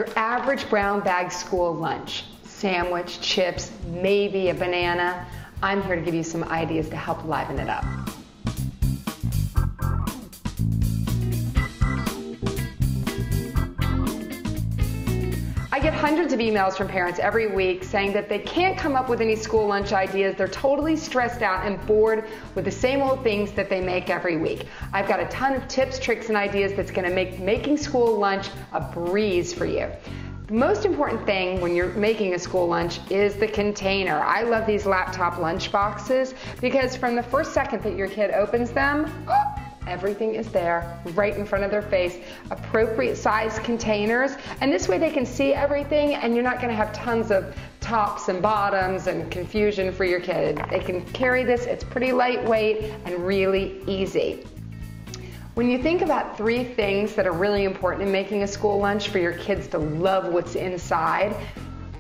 Your average brown bag school lunch, sandwich, chips, maybe a banana. I'm here to give you some ideas to help liven it up. I get hundreds of emails from parents every week saying that they can't come up with any school lunch ideas. They're totally stressed out and bored with the same old things that they make every week. I've got a ton of tips, tricks, and ideas that's going to make making school lunch a breeze for you. The most important thing when you're making a school lunch is the container. I love these laptop lunch boxes because from the first second that your kid opens them, everything is there right in front of their face, appropriate size containers, and this way they can see everything and you're not going to have tons of tops and bottoms and confusion for your kid. They can carry this, it's pretty lightweight and really easy. When you think about 3 things that are really important in making a school lunch for your kids to love what's inside: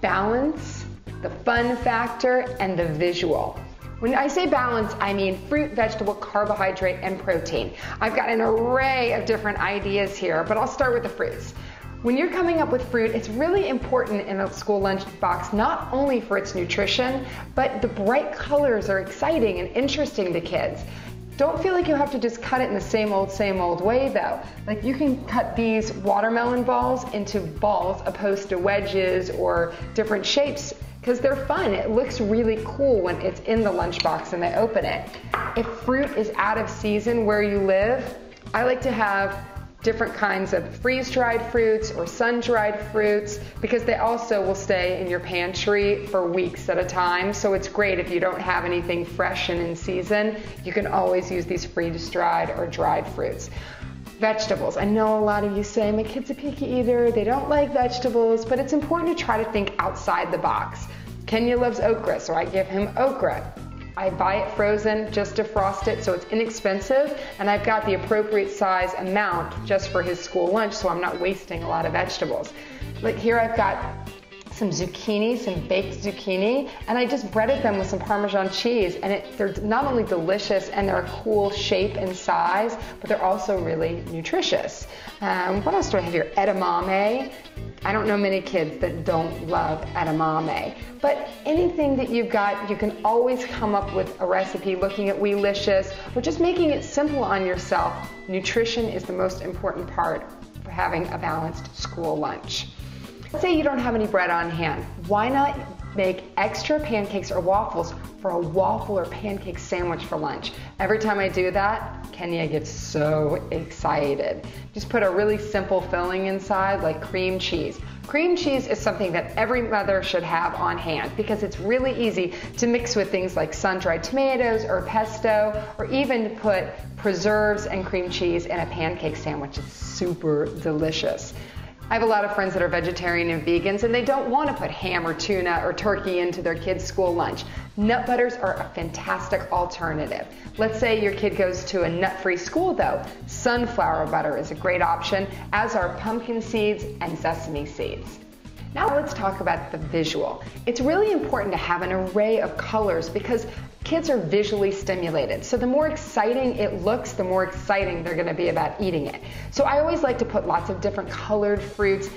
balance, the fun factor, and the visual. When I say balance, I mean fruit, vegetable, carbohydrate, and protein. I've got an array of different ideas here, but I'll start with the fruits. When you're coming up with fruit, it's really important in a school lunch box, not only for its nutrition, but the bright colors are exciting and interesting to kids. Don't feel like you have to just cut it in the same old way though. Like you can cut these watermelon balls into balls opposed to wedges or different shapes, because they're fun. It looks really cool when it's in the lunchbox and they open it. If fruit is out of season where you live, I like to have different kinds of freeze-dried fruits or sun-dried fruits because they also will stay in your pantry for weeks at a time. So it's great if you don't have anything fresh and in season. You can always use these freeze-dried or dried fruits. Vegetables. I know a lot of you say, my kid's a picky eater, they don't like vegetables, but it's important to try to think outside the box. Kenya loves okra, so I give him okra. I buy it frozen, just defrost it, so it's inexpensive, and I've got the appropriate size amount just for his school lunch, so I'm not wasting a lot of vegetables. Like here I've got some zucchini, some baked zucchini, and I just breaded them with some Parmesan cheese, and they're not only delicious and they're a cool shape and size, but they're also really nutritious. What else do I have here? Edamame. I don't know many kids that don't love edamame, but anything that you've got, you can always come up with a recipe looking at Weelicious or just making it simple on yourself. Nutrition is the most important part for having a balanced school lunch. Let's say you don't have any bread on hand. Why not make extra pancakes or waffles for a waffle or pancake sandwich for lunch? Every time I do that, Kenya gets so excited. Just put a really simple filling inside, like cream cheese. Cream cheese is something that every mother should have on hand because it's really easy to mix with things like sun-dried tomatoes or pesto, or even to put preserves and cream cheese in a pancake sandwich. It's super delicious. I have a lot of friends that are vegetarian and vegans, and they don't want to put ham or tuna or turkey into their kids' school lunch. Nut butters are a fantastic alternative. Let's say your kid goes to a nut-free school though. Sunflower butter is a great option, as are pumpkin seeds and sesame seeds. Now let's talk about the visual. It's really important to have an array of colors because kids are visually stimulated. So the more exciting it looks, the more exciting they're going to be about eating it. So I always like to put lots of different colored fruits.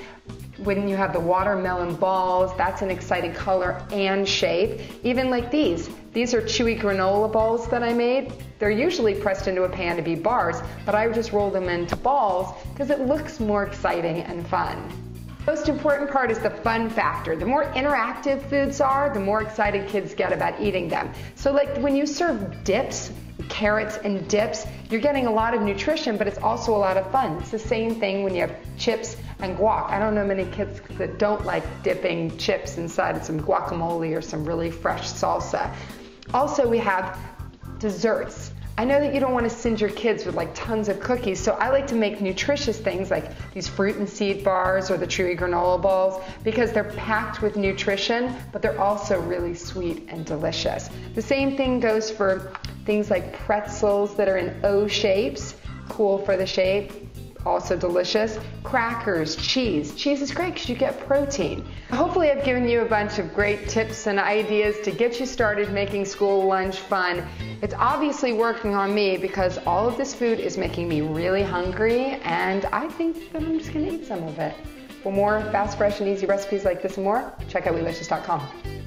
When you have the watermelon balls, that's an exciting color and shape. Even like these. These are chewy granola balls that I made. They're usually pressed into a pan to be bars, but I just roll them into balls because it looks more exciting and fun. The most important part is the fun factor. The more interactive foods are, the more excited kids get about eating them. So like when you serve dips, carrots and dips, you're getting a lot of nutrition, but it's also a lot of fun. It's the same thing when you have chips and guac. I don't know many kids that don't like dipping chips inside of some guacamole or some really fresh salsa. Also, we have desserts. I know that you don't want to singe your kids with like tons of cookies, so I like to make nutritious things like these fruit and seed bars or the chewy granola balls because they're packed with nutrition, but they're also really sweet and delicious. The same thing goes for things like pretzels that are in O shapes, cool for the shape, also delicious. Crackers, cheese. Cheese is great because you get protein. Hopefully I've given you a bunch of great tips and ideas to get you started making school lunch fun. It's obviously working on me because all of this food is making me really hungry, and I think that I'm just going to eat some of it. For more fast, fresh, and easy recipes like this and more, check out Welicious.com.